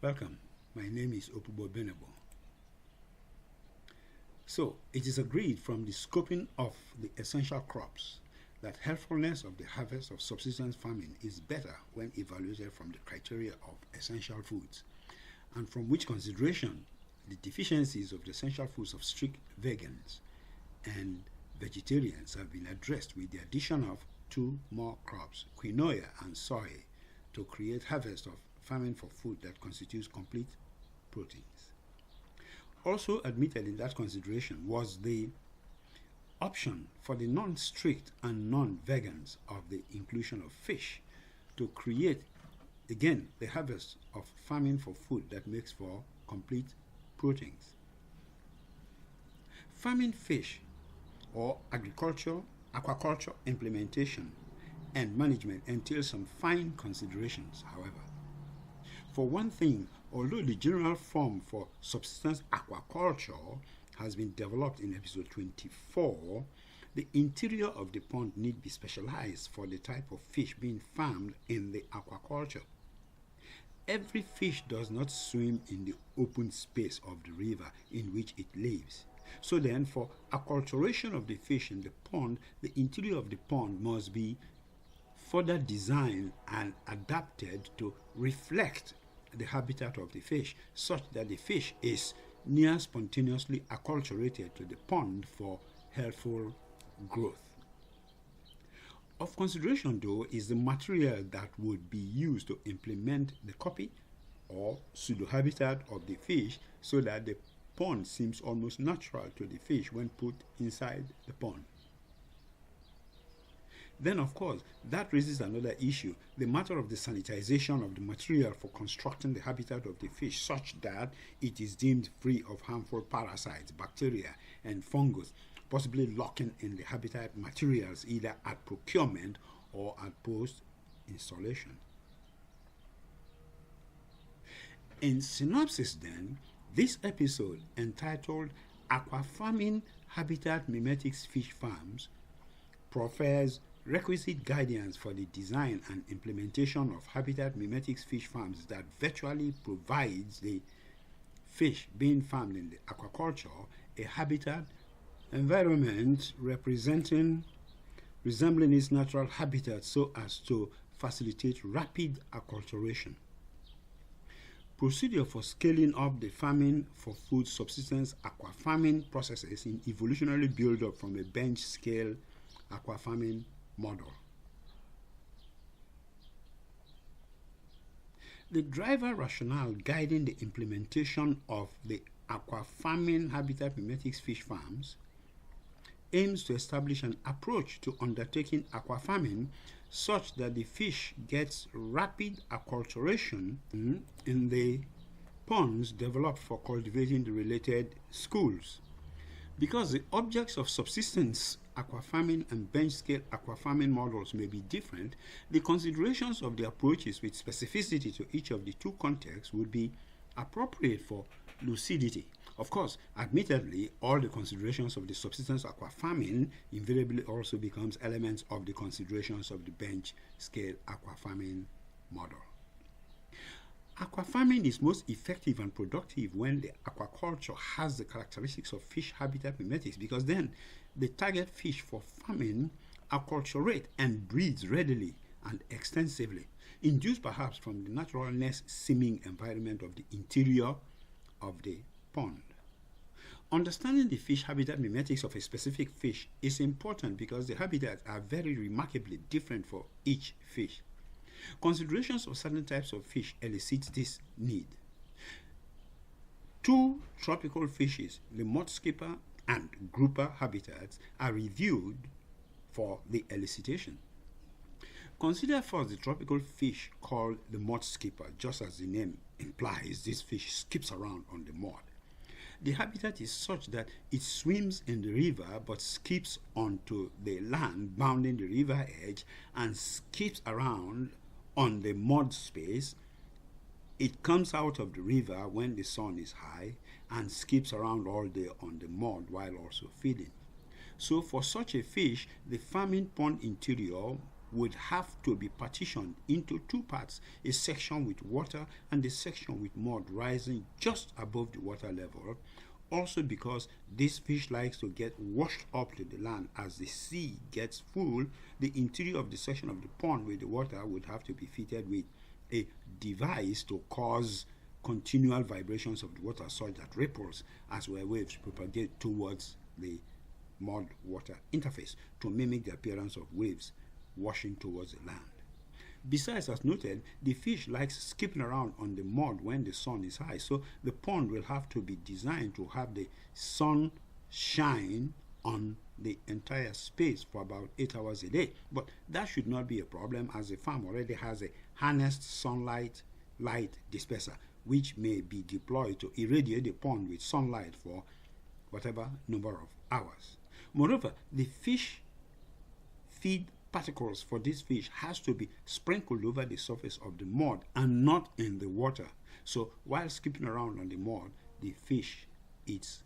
Welcome, my name is Opubo Benebo. So, it is agreed from the scoping of the essential crops that helpfulness of the harvest of subsistence farming is better when evaluated from the criteria of essential foods, and from which consideration the deficiencies of the essential foods of strict vegans and vegetarians have been addressed with the addition of two more crops, quinoa and soy, to create harvest of farming for food that constitutes complete proteins. Also admitted in that consideration was the option for the non-strict and non-vegans of the inclusion of fish to create, again, the harvest of farming for food that makes for complete proteins. Farming fish or aquaculture implementation and management entails some fine considerations, however. For one thing, although the general form for subsistence aquaculture has been developed in episode 24, the interior of the pond need be specialized for the type of fish being farmed in the aquaculture. Every fish does not swim in the open space of the river in which it lives. So then, for acculturation of the fish in the pond, the interior of the pond must be further designed and adapted to reflect the habitat of the fish, such that the fish is near spontaneously acculturated to the pond for healthful growth. Of consideration, though, is the material that would be used to implement the copy or pseudo-habitat of the fish, so that the pond seems almost natural to the fish when put inside the pond. Then, of course, that raises another issue, the matter of the sanitization of the material for constructing the habitat of the fish, such that it is deemed free of harmful parasites, bacteria, and fungus, possibly locking in the habitat materials either at procurement or at post-installation. In synopsis, then, this episode, entitled Aquafarming Habitat-memetics Fish Farms, proffers requisite guidance for the design and implementation of habitat-memetics fish farms that virtually provides the fish being farmed in the aquaculture a habitat environment resembling its natural habitat, so as to facilitate rapid acculturation. Procedure for scaling up the farming for food subsistence aquafarming processes in evolutionary build-up from a bench scale aquafarming model. The driver rationale guiding the implementation of the aquafarming habitat-memetics fish farms aims to establish an approach to undertaking aquafarming such that the fish gets rapid acculturation in the ponds developed for cultivating the related schools. Because the objects of subsistence aquafarming and bench-scale aquafarming models may be different, the considerations of the approaches with specificity to each of the two contexts would be appropriate for lucidity. Of course, admittedly, all the considerations of the subsistence aquafarming invariably also becomes elements of the considerations of the bench-scale aquafarming model. Aquafarming is most effective and productive when the aquaculture has the characteristics of fish habitat memetics, because then the target fish for farming acculturate and breeds readily and extensively, induced perhaps from the naturalness seeming environment of the interior of the pond. Understanding the fish habitat memetics of a specific fish is important because the habitats are very remarkably different for each fish. Considerations of certain types of fish elicits this need. Two tropical fishes, the mudskipper and grouper habitats, are reviewed for the elicitation. Consider first the tropical fish called the mudskipper. Just as the name implies, this fish skips around on the mud. The habitat is such that it swims in the river but skips onto the land bounding the river edge and skips around on the mud space. It comes out of the river when the sun is high and skips around all day on the mud while also feeding. So for such a fish, the farming pond interior would have to be partitioned into two parts, a section with water and a section with mud rising just above the water level. Also because this fish likes to get washed up to the land as the sea gets full, the interior of the section of the pond with the water would have to be fitted with a device to cause continual vibrations of the water such that ripples as well waves propagate towards the mud water interface to mimic the appearance of waves washing towards the land. Besides, as noted, the fish likes skipping around on the mud when the sun is high, so the pond will have to be designed to have the sun shine on the entire space for about 8 hours a day. But that should not be a problem, as the farm already has a harnessed sunlight light disperser which may be deployed to irradiate the pond with sunlight for whatever number of hours. Moreover, the fish feed particles for this fish has to be sprinkled over the surface of the mud and not in the water. So while skipping around on the mud, the fish eats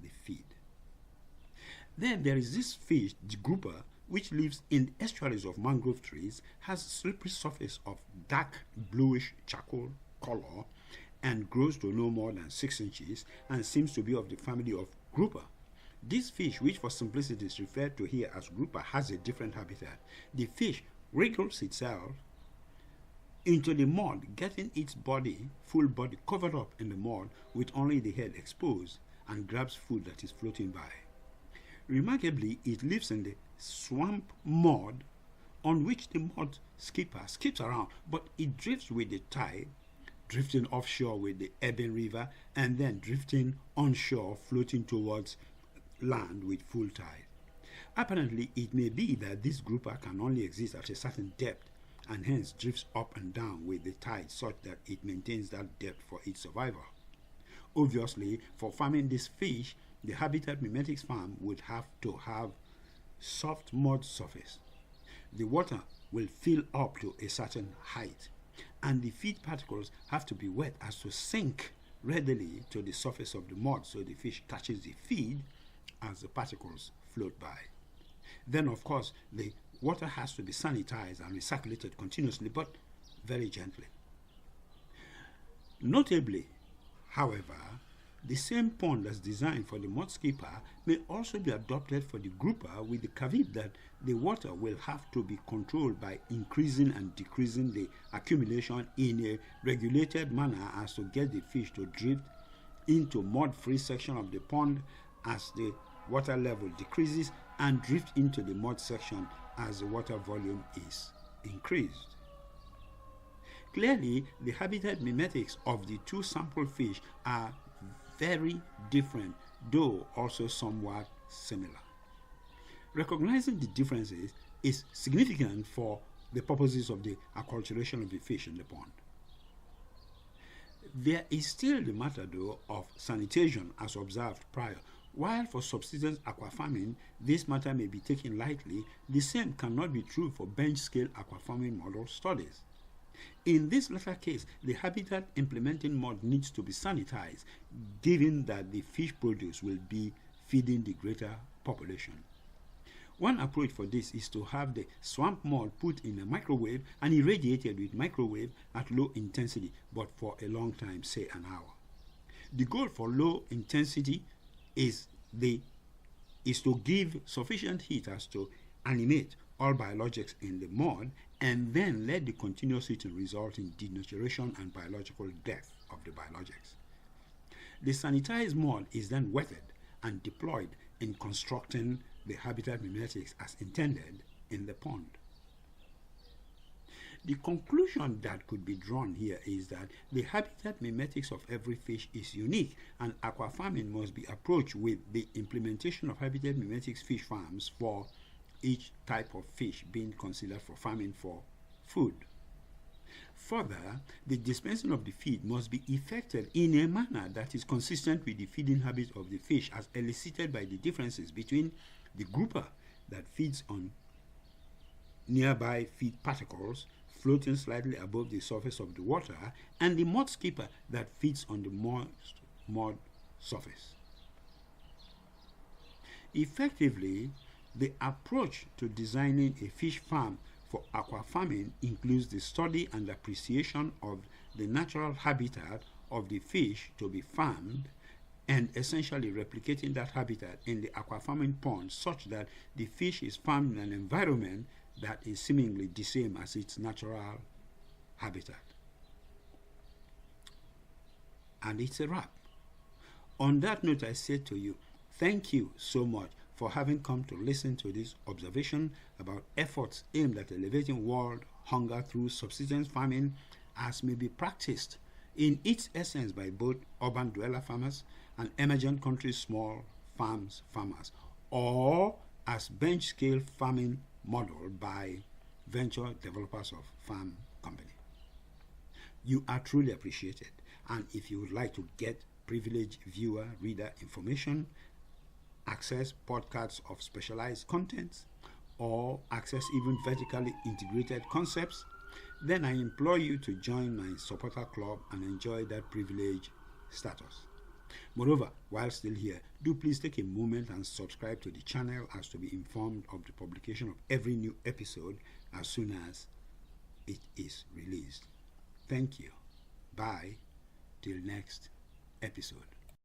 the feed. Then there is this fish, the grouper, which lives in estuaries of mangrove trees, has a slippery surface of dark bluish charcoal color and grows to no more than 6 inches and seems to be of the family of grouper. This fish, which for simplicity is referred to here as grouper, has a different habitat. The fish wriggles itself into the mud, getting its full body covered up in the mud with only the head exposed, and grabs food that is floating by. Remarkably, it lives in the swamp mud on which the mud skipper skips around, but it drifts with the tide, drifting offshore with the ebbing river, and then drifting onshore, floating towards land with full tide. Apparently, it may be that this grouper can only exist at a certain depth and hence drifts up and down with the tide such that it maintains that depth for its survival. Obviously, for farming this fish, the Habitat-memetics farm would have to have soft mud surface. The water will fill up to a certain height, and the feed particles have to be wet as to sink readily to the surface of the mud so the fish catches the feed as the particles float by. Then, of course, the water has to be sanitized and recirculated continuously, but very gently. Notably, however, the same pond that's designed for the mud skipper may also be adopted for the grouper, with the caveat that the water will have to be controlled by increasing and decreasing the accumulation in a regulated manner as to get the fish to drift into mud-free section of the pond as the water level decreases and drift into the mud section as the water volume is increased. Clearly, the habitat mimetics of the two sample fish are very different, though also somewhat similar. Recognizing the differences is significant for the purposes of the acculturation of the fish in the pond. There is still the matter, though, of sanitation as observed prior. While for subsistence aquafarming this matter may be taken lightly, the same cannot be true for bench-scale aquafarming model studies. In this latter case, the habitat implementing mud needs to be sanitized, given that the fish produce will be feeding the greater population. One approach for this is to have the swamp mud put in a microwave and irradiated with microwave at low intensity, but for a long time, say an hour. The goal for low intensity is to give sufficient heat as to animate all biologics in the mud, and then let the continuous heating result in denaturation and biological death of the biologics. The sanitized mud is then wetted and deployed in constructing the habitat mimetics as intended in the pond. The conclusion that could be drawn here is that the habitat mimetics of every fish is unique, and aquafarming must be approached with the implementation of habitat mimetics fish farms for each type of fish being considered for farming for food. Further, the dispensing of the feed must be effected in a manner that is consistent with the feeding habits of the fish, as elicited by the differences between the grouper that feeds on nearby feed particles floating slightly above the surface of the water, and the mud skipper that feeds on the moist mud surface. Effectively, the approach to designing a fish farm for aquafarming includes the study and appreciation of the natural habitat of the fish to be farmed and essentially replicating that habitat in the aquafarming pond such that the fish is farmed in an environment that is seemingly the same as its natural habitat. And it's a wrap. On that note, I say to you, thank you so much for having come to listen to this observation about efforts aimed at elevating world hunger through subsistence farming as may be practiced in its essence by both urban dweller farmers and emergent countries' small farmers, or as bench scale farming model by venture developers of farm company. You are truly appreciated, and if you would like to get privileged viewer reader information, access podcasts of specialized contents, or access even vertically integrated concepts, then I implore you to join my supporter club and enjoy that privileged status. Moreover, while still here, do please take a moment and subscribe to the channel as to be informed of the publication of every new episode as soon as it is released. Thank you. Bye. Till next episode.